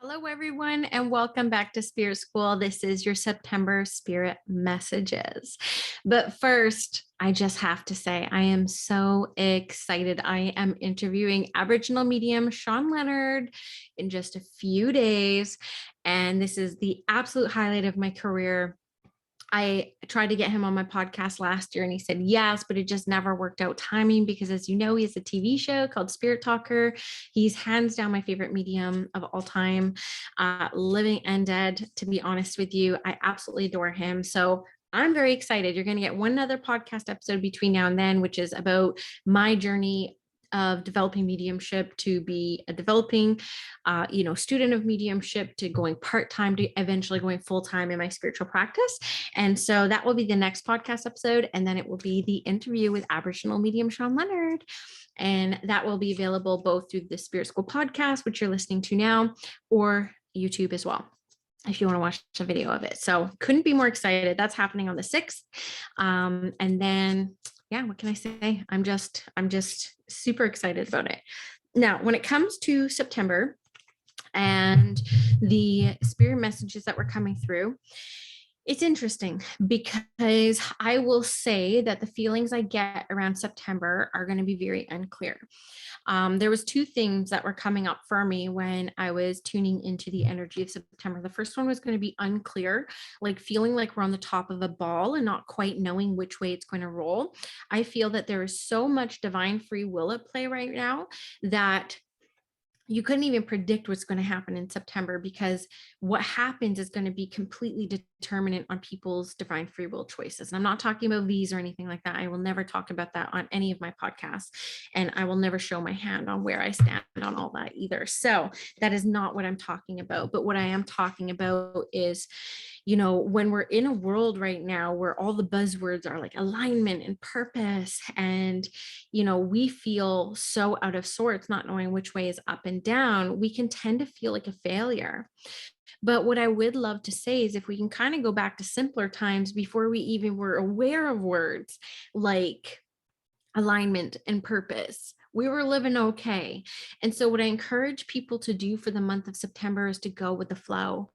Hello, everyone, and welcome back to Spirit School. This is your September Spirit Messages. But first, I just have to say, I am so excited. I am interviewing Aboriginal medium Sean Leonard in just a few days. And this is the absolute highlight of my career. I tried to get him on my podcast last year and he said yes, but it just never worked out timing because, as you know, he has a TV show called Spirit Talker. He's hands down my favorite medium of all time, living and dead, to be honest with you. I absolutely adore him. So I'm very excited. You're going to get one other podcast episode between now and then, which is about my journey of developing mediumship to be a developing student of mediumship to going part-time to eventually going full-time in my spiritual practice. And so that will be the next podcast episode, and then it will be the interview with Aboriginal medium Sean Leonard, and that will be available both through the Spirit School podcast, which you're listening to now, or YouTube as well, if you want to watch a video of it. So couldn't be more excited. That's happening on the 6th. And then, yeah, what can I say? I'm just super excited about it. Now, when it comes to September and the spirit messages that were coming through, it's interesting because I will say that the feelings I get around September are going to be very unclear. There was two things that were coming up for me when I was tuning into the energy of September. The first one was going to be unclear, like feeling like we're on the top of a ball and not quite knowing which way it's going to roll. I feel that there is so much divine free will at play right now that you couldn't even predict what's going to happen in September, because what happens is going to be completely determinant on people's divine free will choices. And I'm not talking about these or anything like that. I will never talk about that on any of my podcasts. And I will never show my hand on where I stand on all that either. So that is not what I'm talking about. But what I am talking about is, when we're in a world right now where all the buzzwords are like alignment and purpose, and, we feel so out of sorts, not knowing which way is up and down, we can tend to feel like a failure. But what I would love to say is if we can kind of go back to simpler times before we even were aware of words like alignment and purpose, we were living okay. And so what I encourage people to do for the month of September is to go with the flow.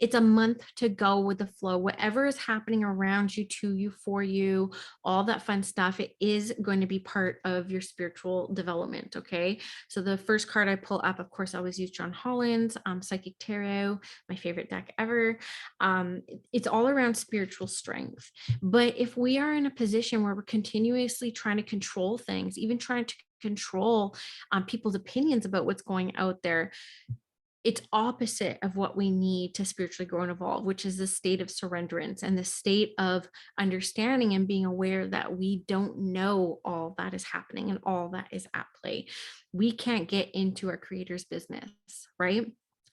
It's a month to go with the flow. Whatever is happening around you, to you, for you, all that fun stuff, it is going to be part of your spiritual development. Okay. So the first card I pull up, of course, I always use John Holland's Psychic Tarot, my favorite deck ever. It's all around spiritual strength. But if we are in a position where we're continuously trying to control things, even trying to control people's opinions about what's going out there, it's opposite of what we need to spiritually grow and evolve, which is the state of surrenderance and the state of understanding and being aware that we don't know all that is happening and all that is at play. We can't get into our creator's business, right?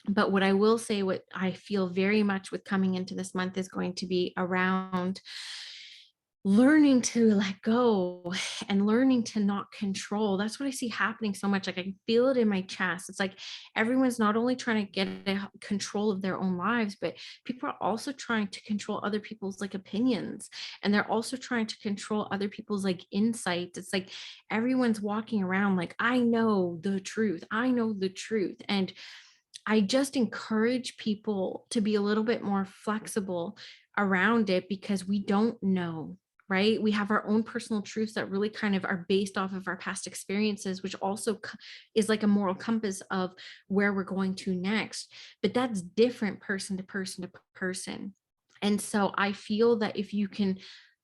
But what I will say, what I feel very much with coming into this month is going to be around learning to let go and learning to not control. That's what I see happening so much. Like I can feel it in my chest. It's like everyone's not only trying to get control of their own lives, but people are also trying to control other people's like opinions. And they're also trying to control other people's like insights. It's like everyone's walking around like, I know the truth. I know the truth. And I just encourage people to be a little bit more flexible around it because we don't know, right? We have our own personal truths that really kind of are based off of our past experiences, which also is like a moral compass of where we're going to next. But that's different person to person to person. And so I feel that if you can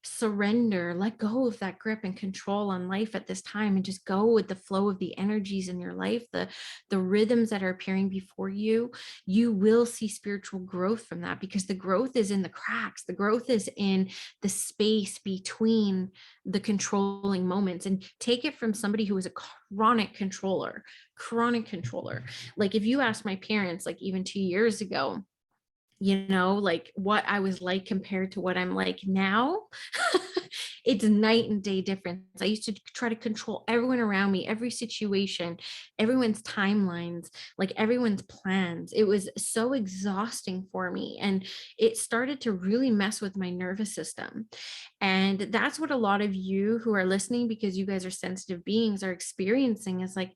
surrender, let go of that grip and control on life at this time and just go with the flow of the energies in your life, the rhythms that are appearing before you, you will see spiritual growth from that, because the growth is in the cracks. The growth is in the space between the controlling moments. And take it from somebody who is a chronic controller. Like if you ask my parents, like even 2 years ago, like what I was like compared to what I'm like now, it's night and day difference. I used to try to control everyone around me, every situation, everyone's timelines, like everyone's plans. It was so exhausting for me. And it started to really mess with my nervous system. And that's what a lot of you who are listening, because you guys are sensitive beings, are experiencing, is like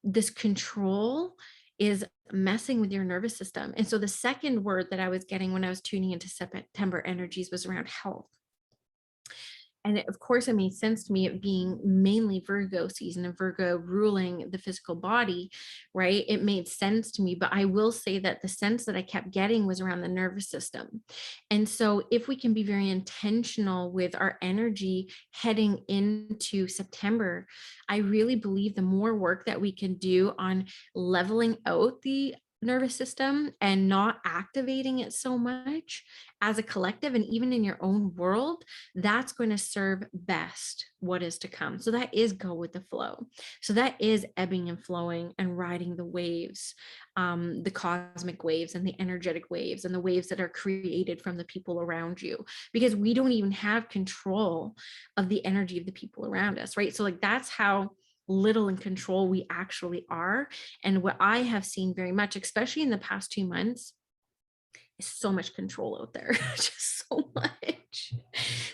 this control is messing with your nervous system. And so the second word that I was getting when I was tuning into September energies was around health. And of course, it made sense to me, it being mainly Virgo season and Virgo ruling the physical body, right? It made sense to me. But I will say that the sense that I kept getting was around the nervous system. And so, if we can be very intentional with our energy heading into September, I really believe the more work that we can do on leveling out the nervous system and not activating it so much as a collective and even in your own world, that's going to serve best what is to come. So that is go with the flow. So that is ebbing and flowing and riding the waves, the cosmic waves and the energetic waves and the waves that are created from the people around you, because we don't even have control of the energy of the people around us, right? So like that's how little in control we actually are. And what I have seen very much, especially in the past 2 months, is so much control out there, just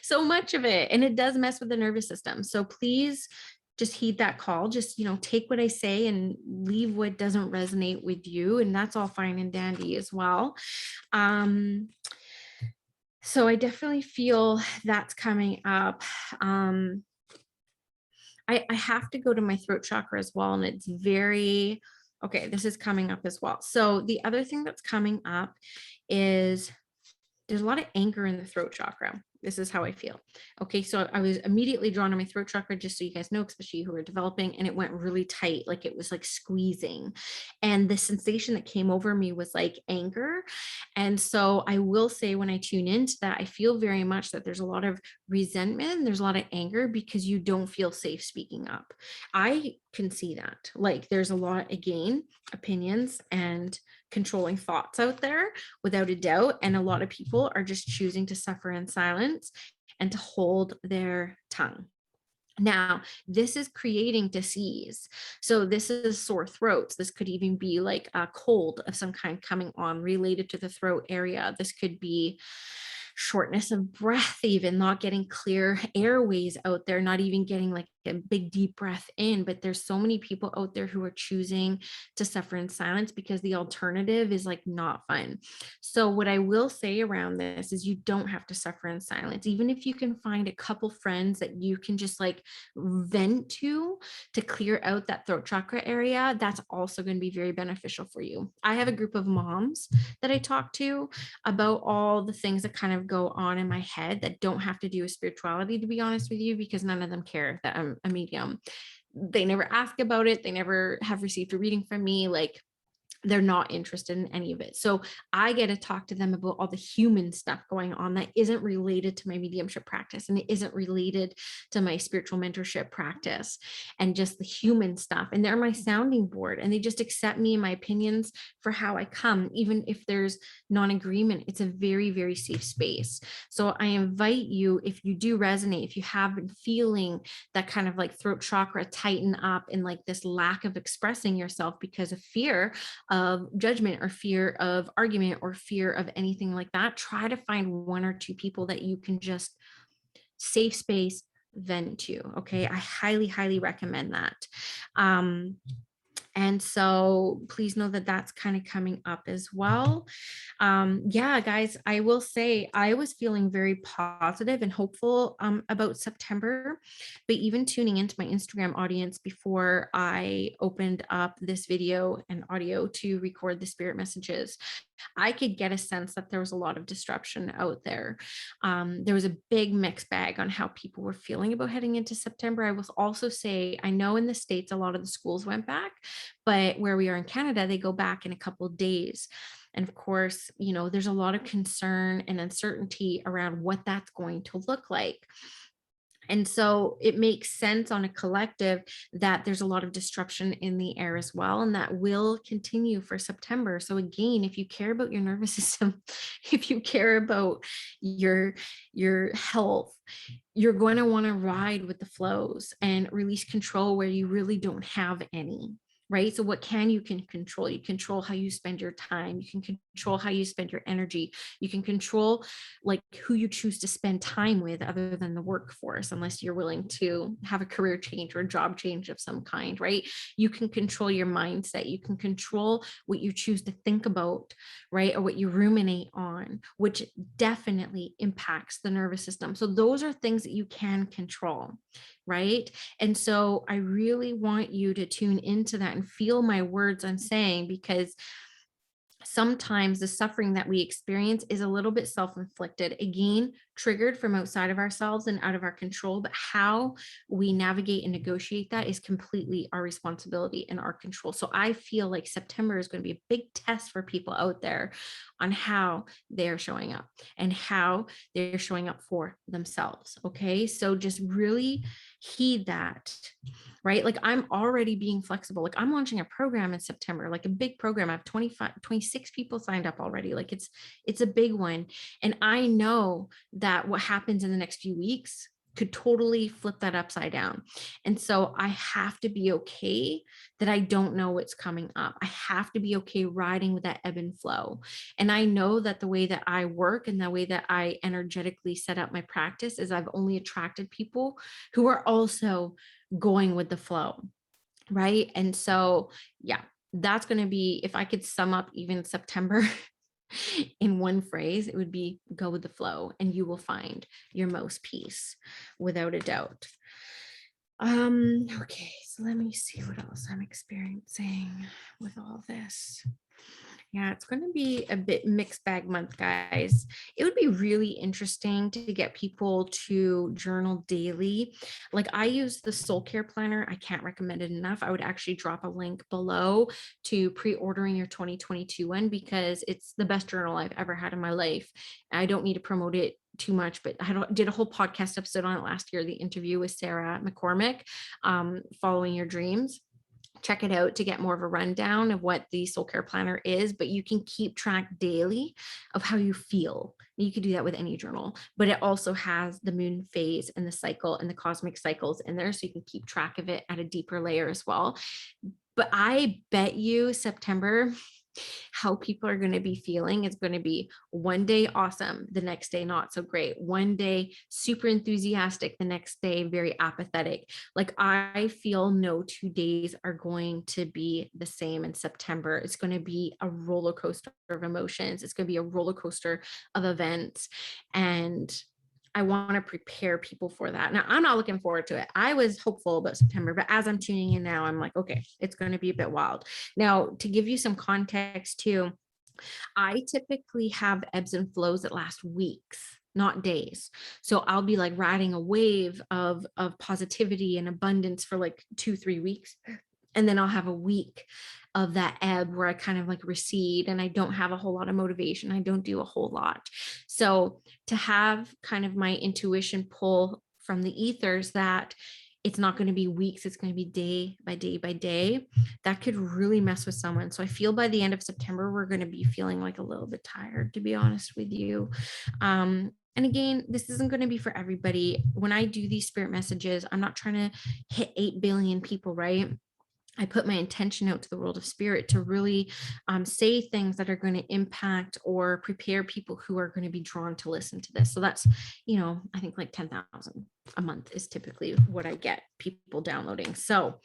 so much of it. And it does mess with the nervous system. So please just heed that call. Just, take what I say and leave what doesn't resonate with you. And that's all fine and dandy as well. So I definitely feel that's coming up. I have to go to my throat chakra as well. And it's very, okay, this is coming up as well. So the other thing that's coming up is there's a lot of anger in the throat chakra. This is how I feel. Okay, so I was immediately drawn to my throat chakra, just so you guys know, especially who are developing, and it went really tight, like it was like squeezing. And the sensation that came over me was like anger. And so I will say, when I tune into that, I feel very much that there's a lot of resentment and there's a lot of anger because you don't feel safe speaking up. I can see that. Like there's a lot, again, opinions and controlling thoughts out there without a doubt. And a lot of people are just choosing to suffer in silence and to hold their tongue. Now, this is creating disease. So this is sore throats. This could even be like a cold of some kind coming on related to the throat area. This could be shortness of breath, even not getting clear airways out there, not even getting like a big deep breath in. But there's so many people out there who are choosing to suffer in silence because the alternative is like not fun. So what I will say around this is you don't have to suffer in silence. Even if you can find a couple friends that you can just like vent to clear out that throat chakra area, that's also going to be very beneficial for you. I have a group of moms that I talk to about all the things that kind of go on in my head that don't have to do with spirituality, to be honest with you, because none of them care that I'm a medium. They never ask about it. They never have received a reading from me. Like, they're not interested in any of it. So I get to talk to them about all the human stuff going on that isn't related to my mediumship practice and it isn't related to my spiritual mentorship practice, and just the human stuff. And they're my sounding board, and they just accept me and my opinions for how I come, even if there's non-agreement. It's a very, very safe space. So I invite you, if you do resonate, if you have been feeling that kind of like throat chakra tighten up and like this lack of expressing yourself because of fear of judgment or fear of argument or fear of anything like that, try to find one or two people that you can just safe space vent to. Okay, I highly, highly recommend that. And so please know that that's kind of coming up as well. Yeah, guys, I will say I was feeling very positive and hopeful about September, but even tuning into my Instagram audience before I opened up this video and audio to record the spirit messages, I could get a sense that there was a lot of disruption out there. There was a big mixed bag on how people were feeling about heading into September. I will also say, I know in the States, a lot of the schools went back, but where we are in Canada, they go back in a couple of days. And of course, there's a lot of concern and uncertainty around what that's going to look like. And so it makes sense on a collective that there's a lot of disruption in the air as well, and that will continue for September. So again, if you care about your nervous system, if you care about your health, you're going to want to ride with the flows and release control where you really don't have any. right? So what can control? You control how you spend your time. You can control how you spend your energy. You can control like who you choose to spend time with other than the workforce, unless you're willing to have a career change or a job change of some kind, right? You can control your mindset. You can control what you choose to think about, right? Or what you ruminate on, which definitely impacts the nervous system. So those are things that you can control, right? And so I really want you to tune into that and feel my words I'm saying, because sometimes the suffering that we experience is a little bit self-inflicted, again, triggered from outside of ourselves and out of our control. But how we navigate and negotiate that is completely our responsibility and our control. So I feel like September is going to be a big test for people out there on how they're showing up and how they're showing up for themselves. Okay. So just really heed that, right? Like I'm already being flexible. Like I'm launching a program in September, like a big program. I have 25, 26 people signed up already. Like it's a big one. And I know that what happens in the next few weeks could totally flip that upside down. And so I have to be okay that I don't know what's coming up. I have to be okay riding with that ebb and flow. And I know that the way that I work and the way that I energetically set up my practice is I've only attracted people who are also going with the flow, right? And so, yeah, that's going to be, if I could sum up even September in one phrase, it would be go with the flow and you will find your most peace without a doubt. Okay, so let me see what else I'm experiencing with all this. Yeah, it's going to be a bit mixed bag month, guys. It would be really interesting to get people to journal daily. Like I use the Soul Care Planner. I can't recommend it enough. I would actually drop a link below to pre-ordering your 2022 one because it's the best journal I've ever had in my life. I don't need to promote it too much, but did a whole podcast episode on it last year, the interview with Sarah McCormick, Following Your Dreams. Check it out to get more of a rundown of what the Soul Care Planner is, but you can keep track daily of how you feel. You could do that with any journal, but it also has the moon phase and the cycle and the cosmic cycles in there, so you can keep track of it at a deeper layer as well. But I bet you September, how people are going to be feeling is going to be one day awesome, the next day not so great, one day super enthusiastic, the next day very apathetic. Like I feel no 2 days are going to be the same in September. It's going to be a roller coaster of emotions. It's going to be a roller coaster of events. And I want to prepare people for that. Now, I'm not looking forward to it. I was hopeful about September, but as I'm tuning in now, I'm like, okay, it's going to be a bit wild. Now, to give you some context too, I typically have ebbs and flows that last weeks, not days. So I'll be like riding a wave of positivity and abundance for like 2-3 weeks. And then I'll have a week of that ebb where I kind of like recede and I don't have a whole lot of motivation. I don't do a whole lot. So to have kind of my intuition pull from the ethers that it's not going to be weeks, it's going to be day by day by day, that could really mess with someone. So I feel by the end of September, we're going to be feeling like a little bit tired, to be honest with you. And again, this isn't going to be for everybody. When I do these spirit messages, I'm not trying to hit 8 billion people, right? I put my intention out to the world of spirit to really say things that are going to impact or prepare people who are going to be drawn to listen to this. So that's, I think like 10,000 a month is typically what I get people downloading. So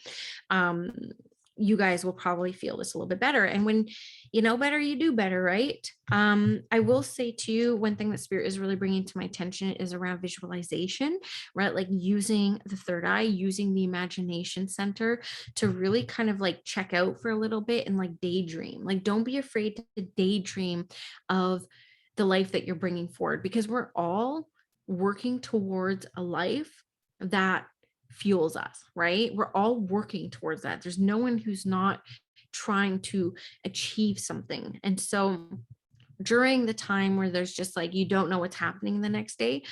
you guys will probably feel this a little bit better. And when you know better, you do better, right? I will say too, one thing that spirit is really bringing to my attention is around visualization, right? Like using the third eye, using the imagination center to really kind of like check out for a little bit and like daydream. Like don't be afraid to daydream of the life that you're bringing forward, because we're all working towards a life that fuels us, right? We're all working towards that. There's no one who's not trying to achieve something. And so during the time where there's just like you don't know what's happening the next day,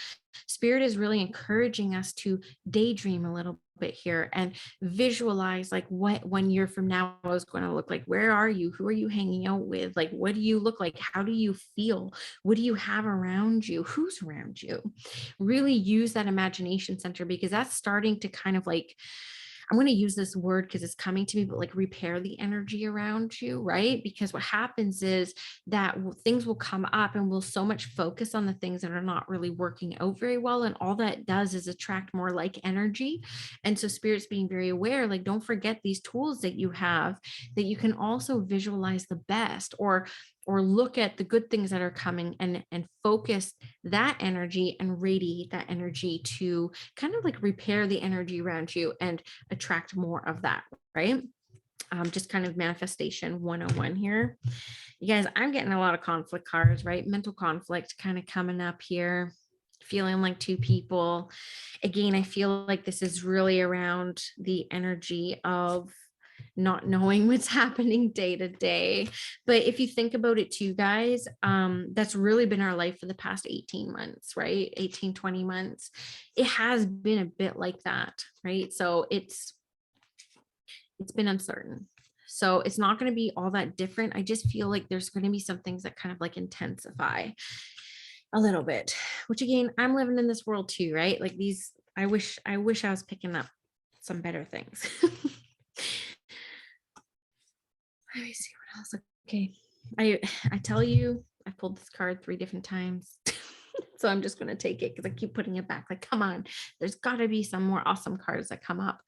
spirit is really encouraging us to daydream a little bit here and visualize like what 1 year from now is going to look like. Where are you? Who are you hanging out with? Like what do you look like? How do you feel? What do you have around you? Who's around you? Really use that imagination center, because that's starting to kind of like I'm going to use this word because it's coming to me, but like repair the energy around you, right? Because what happens is that things will come up and we'll so much focus on the things that are not really working out very well. And all that does is attract more like energy. And so spirit's being very aware, like, don't forget these tools that you have, that you can also visualize the best, or look at the good things that are coming and focus that energy and radiate that energy to kind of like repair the energy around you and attract more of that, right? Just kind of manifestation 101 here. You guys, I'm getting a lot of conflict cards, right? Mental conflict kind of coming up here, feeling like two people. Again, I feel like this is really around the energy of not knowing what's happening day to day. But if you think about it too, guys, that's really been our life for the past 18 months, right? 18, 20 months. It has been a bit like that, right? So it's been uncertain. So it's not going to be all that different. I just feel like there's going to be some things that kind of like intensify a little bit, which again, I'm living in this world too, right? Like these, I wish I was picking up some better things. Let me see what else. Okay. I tell you, I pulled this card 3 different times. So I'm just going to take it because I keep putting it back. Like, come on, there's got to be some more awesome cards that come up.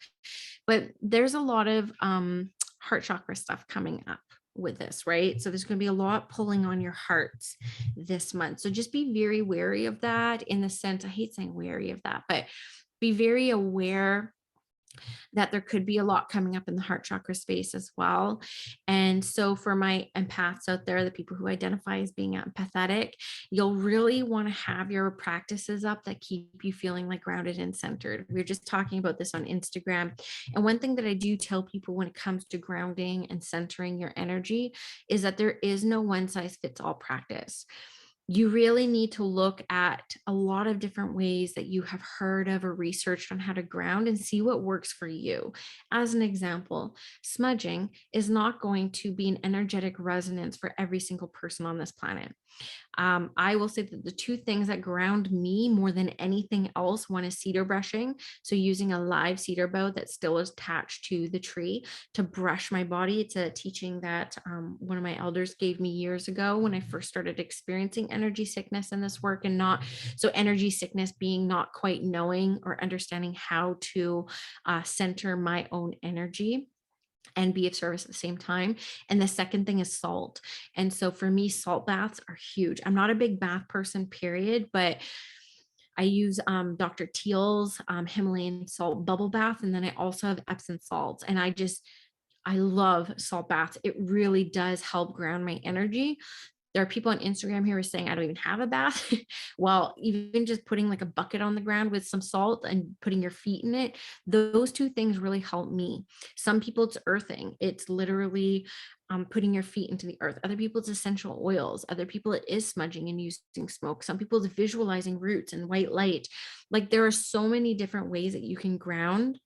But there's a lot of heart chakra stuff coming up with this, right? So there's going to be a lot pulling on your hearts this month. So just be very wary of that, in the sense, I hate saying wary of that, but be very aware that there could be a lot coming up in the heart chakra space as well. And so for my empaths out there, the people who identify as being empathetic, you'll really want to have your practices up that keep you feeling like grounded and centered. We were just talking about this on Instagram. And one thing that I do tell people when it comes to grounding and centering your energy is that there is no one size fits all practice. You really need to look at a lot of different ways that you have heard of or researched on how to ground and see what works for you. As an example, smudging is not going to be an energetic resonance for every single person on this planet. I will say that the 2 things that ground me more than anything else, one is cedar brushing. So using a live cedar bough that still is attached to the tree to brush my body. It's a teaching that one of my elders gave me years ago when I first started experiencing energy sickness in this work, and not so energy sickness being not quite knowing or understanding how to center my own energy and be of service at the same time. And the second thing is salt. And so for me, salt baths are huge. I'm not a big bath person, period, but I use Dr. Teal's Himalayan salt bubble bath. And then I also have Epsom salts. And I love salt baths. It really does help ground my energy. There are people on Instagram here who are saying I don't even have a bath. Well, even just putting like a bucket on the ground with some salt and putting your feet in it, those 2 things really help me. Some people it's earthing. It's literally putting your feet into the earth. Other people it's essential oils. Other people it is smudging and using smoke. Some people it's visualizing roots and white light. Like there are so many different ways that you can ground.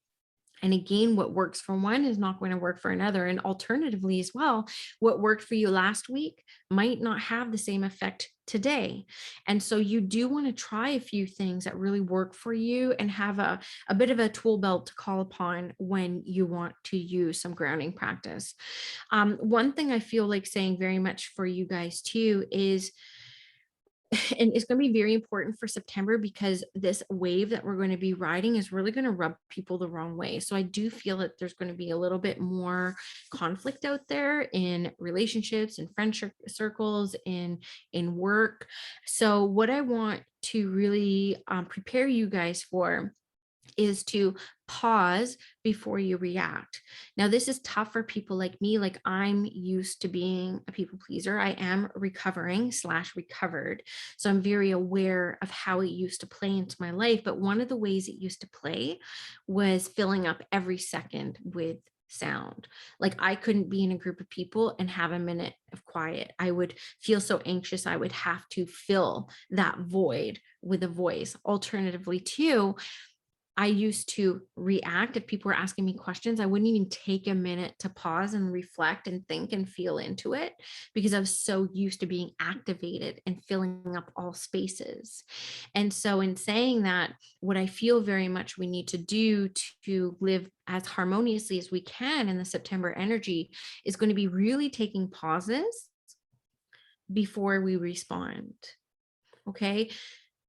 And again, what works for one is not going to work for another. And alternatively, as well, what worked for you last week might not have the same effect today. And so you do want to try a few things that really work for you and have a bit of a tool belt to call upon when you want to use some grounding practice. One thing I feel like saying very much for you guys too is, and it's going to be very important for September, because this wave that we're going to be riding is really going to rub people the wrong way. So I do feel that there's going to be a little bit more conflict out there in relationships and friendship circles, in work. So what I want to really prepare you guys for is to pause before you react. Now, this is tough for people like me. Like I'm used to being a people pleaser. I am recovering / recovered. So I'm very aware of how it used to play into my life. But one of the ways it used to play was filling up every second with sound. Like I couldn't be in a group of people and have a minute of quiet. I would feel so anxious. I would have to fill that void with a voice. Alternatively, too, I used to react if people were asking me questions. I wouldn't even take a minute to pause and reflect and think and feel into it because I was so used to being activated and filling up all spaces. And so, in saying that, what I feel very much we need to do to live as harmoniously as we can in the September energy is going to be really taking pauses before we respond. Okay.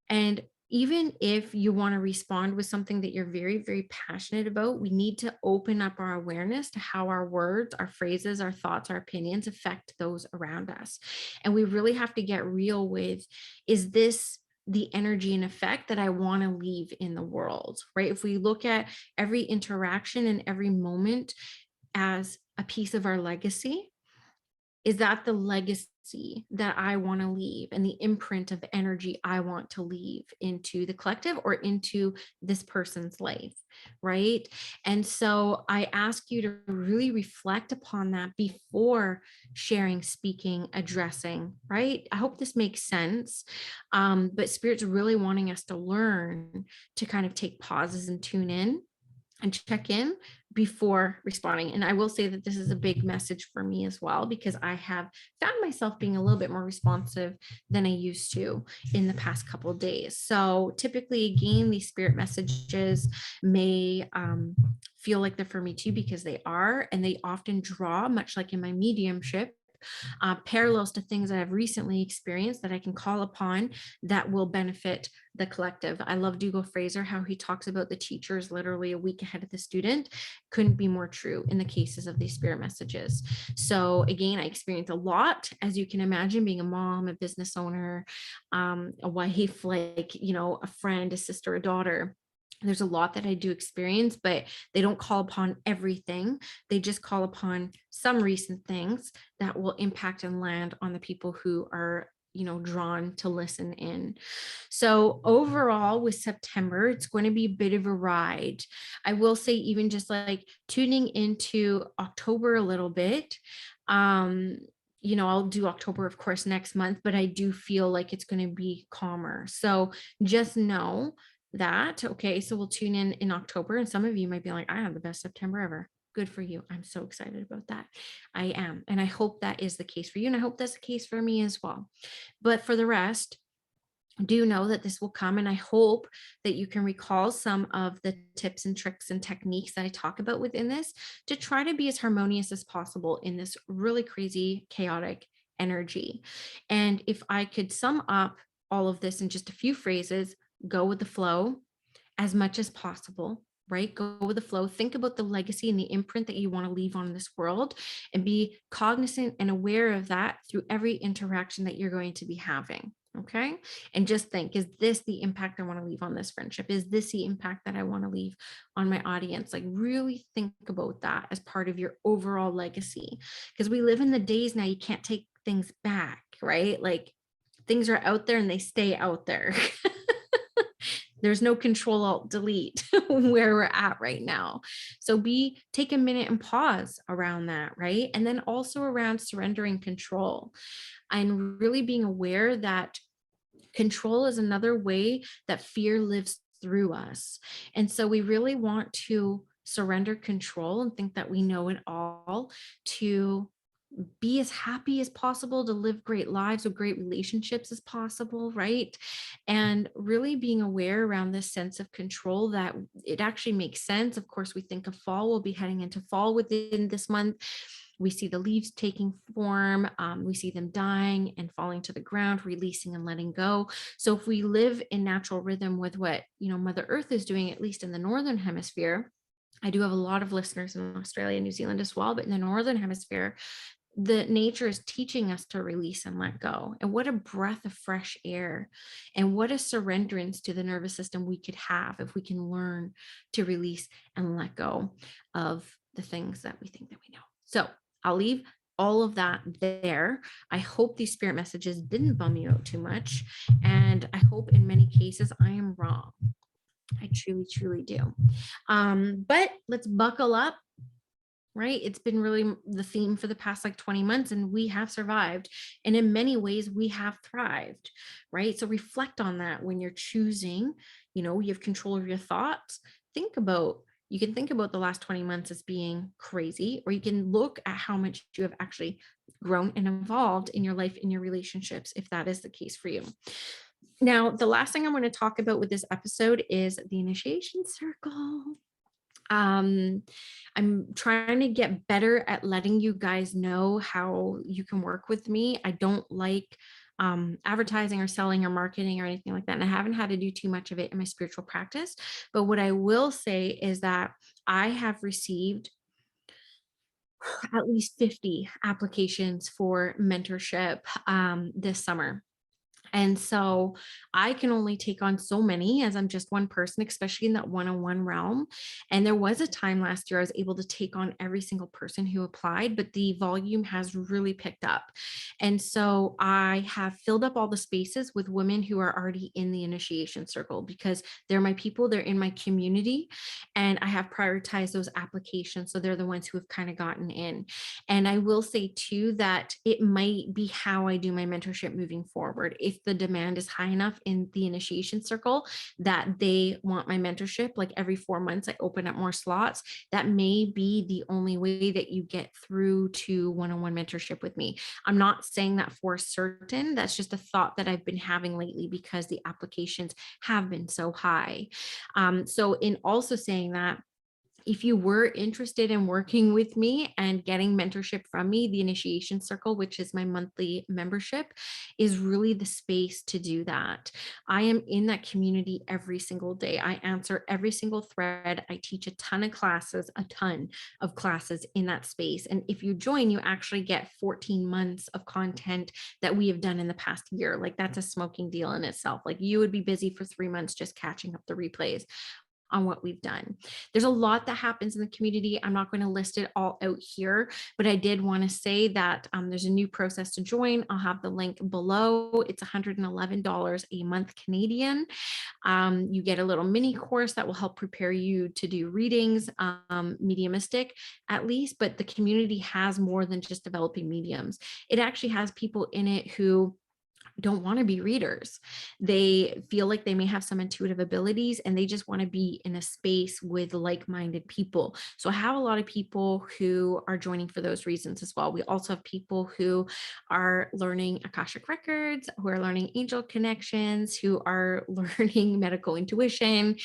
And even if you want to respond with something that you're very, very passionate about, we need to open up our awareness to how our words, our phrases, our thoughts, our opinions affect those around us. And we really have to get real with, is this the energy and effect that I want to leave in the world, right? If we look at every interaction and every moment as a piece of our legacy, is that the legacy that I want to leave and the imprint of energy I want to leave into the collective or into this person's life, right? And so I ask you to really reflect upon that before sharing, speaking, addressing, right? I hope this makes sense. But Spirit's really wanting us to learn to kind of take pauses and tune in and check in before responding. And I will say that this is a big message for me as well, because I have found myself being a little bit more responsive than I used to in the past couple of days. So typically, again, these spirit messages may feel like they're for me too, because they are, and they often draw, much like in my mediumship, parallels to things that I've recently experienced that I can call upon that will benefit the collective. I love Dougal Fraser, how he talks about the teacher is literally a week ahead of the student. Couldn't be more true in the cases of these spirit messages. So again, I experienced a lot, as you can imagine, being a mom, a business owner, a wife, like, a friend, a sister, a daughter. There's a lot that I do experience, but they don't call upon everything. They just call upon some recent things that will impact and land on the people who are drawn to listen in. So overall, with September, it's going to be a bit of a ride. I will say, even just like tuning into October a little bit, I'll do October, of course, next month, but I do feel like it's going to be calmer. So just know that. Okay, so we'll tune in October, and some of you might be like, I have the best September ever. Good for you. I'm so excited about that. I am. And I hope that is the case for you. And I hope that's the case for me as well. But for the rest, do know that this will come. And I hope that you can recall some of the tips and tricks and techniques that I talk about within this to try to be as harmonious as possible in this really crazy, chaotic energy. And if I could sum up all of this in just a few phrases, go with the flow as much as possible, right? Go with the flow. Think about the legacy and the imprint that you want to leave on this world, and be cognizant and aware of that through every interaction that you're going to be having. Okay. And just think, is this the impact I want to leave on this friendship? Is this the impact that I want to leave on my audience? Like, really think about that as part of your overall legacy. Because we live in the days now, you can't take things back, right? Like, things are out there and they stay out there. There's no control alt delete where we're at right now. So take a minute and pause around that, right? And then also around surrendering control and really being aware that control is another way that fear lives through us. And so we really want to surrender control and think that we know it all, to be as happy as possible, to live great lives with great relationships as possible, right? And really being aware around this sense of control that it actually makes sense. Of course, we think of fall, we'll be heading into fall within this month. We see the leaves taking form. We see them dying and falling to the ground, releasing and letting go. So if we live in natural rhythm with what, Mother Earth is doing, at least in the Northern Hemisphere, I do have a lot of listeners in Australia and New Zealand as well, but in the Northern Hemisphere, the nature is teaching us to release and let go. And what a breath of fresh air, and what a surrenderance to the nervous system we could have if we can learn to release and let go of the things that we think that we know. So I'll leave all of that there. I hope these spirit messages didn't bum you out too much. And I hope in many cases I am wrong. I truly, truly do. But let's buckle up right? It's been really the theme for the past like 20 months, and we have survived. And in many ways, we have thrived, right? So reflect on that when you're choosing, you have control of your thoughts. You can think about the last 20 months as being crazy, or you can look at how much you have actually grown and evolved in your life, in your relationships, if that is the case for you. Now, the last thing I'm going to talk about with this episode is the initiation circle. um I'm trying to get better at letting you guys know how you can work with me. I don't like advertising or selling or marketing or anything like that, and I haven't had to do too much of it in my spiritual practice. But what I will say is that I have received at least 50 applications for mentorship this summer. And so I can only take on so many, as I'm just one person, especially in that one-on-one realm. And there was a time last year I was able to take on every single person who applied, but the volume has really picked up. And so I have filled up all the spaces with women who are already in the initiation circle, because they're my people, they're in my community, and I have prioritized those applications. So they're the ones who have kind of gotten in. And I will say too that it might be how I do my mentorship moving forward. If the demand is high enough in the initiation circle that they want my mentorship, like every 4 months, I open up more slots. That may be the only way that you get through to one-on-one mentorship with me. I'm not saying that for certain. That's just a thought that I've been having lately because the applications have been so high. So, in also saying that, if you were interested in working with me and getting mentorship from me, the initiation circle, which is my monthly membership, is really the space to do that. I am in that community every single day. I answer every single thread. I teach a ton of classes in that space. And if you join, you actually get 14 months of content that we have done in the past year. Like, that's a smoking deal in itself. Like, you would be busy for 3 months just catching up the replays on what we've done. There's a lot that happens in the community. I'm not going to list it all out here, but I did want to say that there's a new process to join. I'll have the link below. It's $111 a month Canadian. You get a little mini course that will help prepare you to do readings, mediumistic at least, but the community has more than just developing mediums. It actually has people in it who don't want to be readers. They feel like they may have some intuitive abilities and they just want to be in a space with like-minded people. So I have a lot of people who are joining for those reasons as well. We also have people who are learning Akashic records, who are learning angel connections, who are learning medical intuition,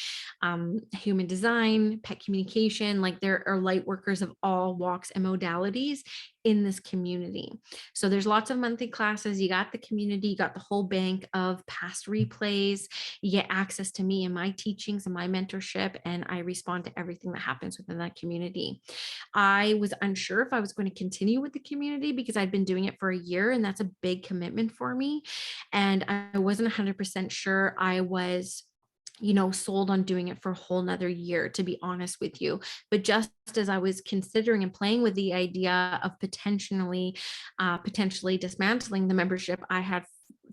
human design, pet communication. Like, there are light workers of all walks and modalities in this community. So there's lots of monthly classes. You got the community, you got the whole bank of past replays. You get access to me and my teachings and my mentorship, and I respond to everything that happens within that community. I was unsure if I was going to continue with the community because I'd been doing it for a year, and that's a big commitment for me. And I wasn't 100% sure I was sold on doing it for a whole nother year, to be honest with you. But just as I was considering and playing with the idea of potentially dismantling the membership, I had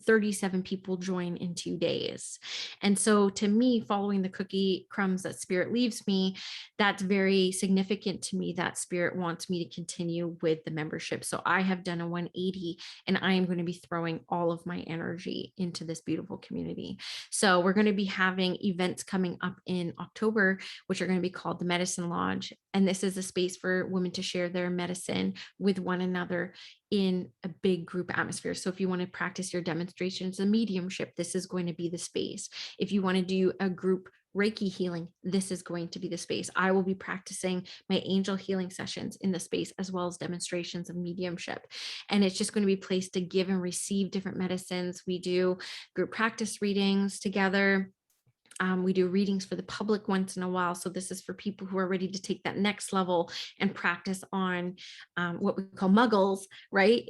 37 people join in 2 days. And so, to me, following the cookie crumbs that Spirit leaves me, that's very significant to me that Spirit wants me to continue with the membership. So I have done a 180, and I am going to be throwing all of my energy into this beautiful community. So we're going to be having events coming up in October, which are going to be called the Medicine Lodge. And this is a space for women to share their medicine with one another in a big group atmosphere. So if you want to practice your demonstrations of mediumship, this is going to be the space. If you want to do a group Reiki healing, this is going to be the space. I will be practicing my angel healing sessions in the space, as well as demonstrations of mediumship. And it's just going to be a place to give and receive different medicines. We do group practice readings together. We do readings for the public once in a while. So this is for people who are ready to take that next level and practice on what we call muggles, right?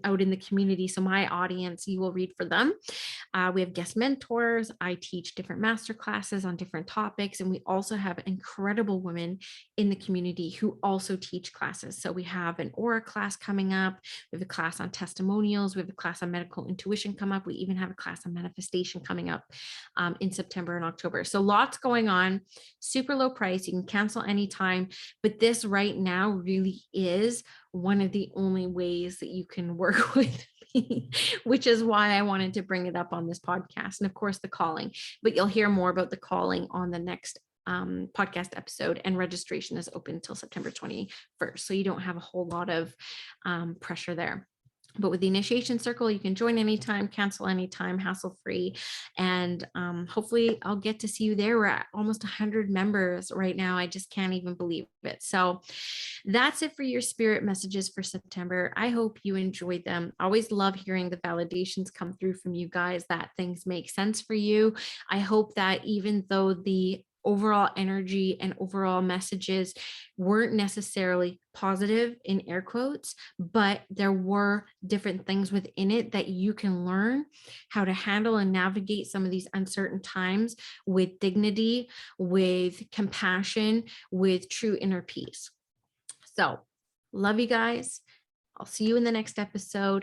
Out in the community. So my audience, you will read for them. We have guest mentors. I teach different master classes on different topics. And we also have incredible women in the community who also teach classes. So we have an aura class coming up. We have a class on testimonials. We have a class on medical intuition come up. We even have a class on manifestation coming up in September September and October. So lots going on, super low price. You can cancel anytime, but this right now really is one of the only ways that you can work with me, which is why I wanted to bring it up on this podcast. And of course, the calling, but you'll hear more about the calling on the next podcast episode, and registration is open until September 21st. So you don't have a whole lot of pressure there. But with the initiation circle, you can join anytime, cancel anytime, hassle-free. And hopefully I'll get to see you there. We're at almost 100 members right now. I just can't even believe it. So that's it for your spirit messages for September. I hope you enjoyed them. I always love hearing the validations come through from you guys that things make sense for you. I hope that even though the overall energy and overall messages weren't necessarily positive in air quotes, but there were different things within it that you can learn how to handle and navigate some of these uncertain times with dignity, with compassion, with true inner peace. So, love you guys. I'll see you in the next episode.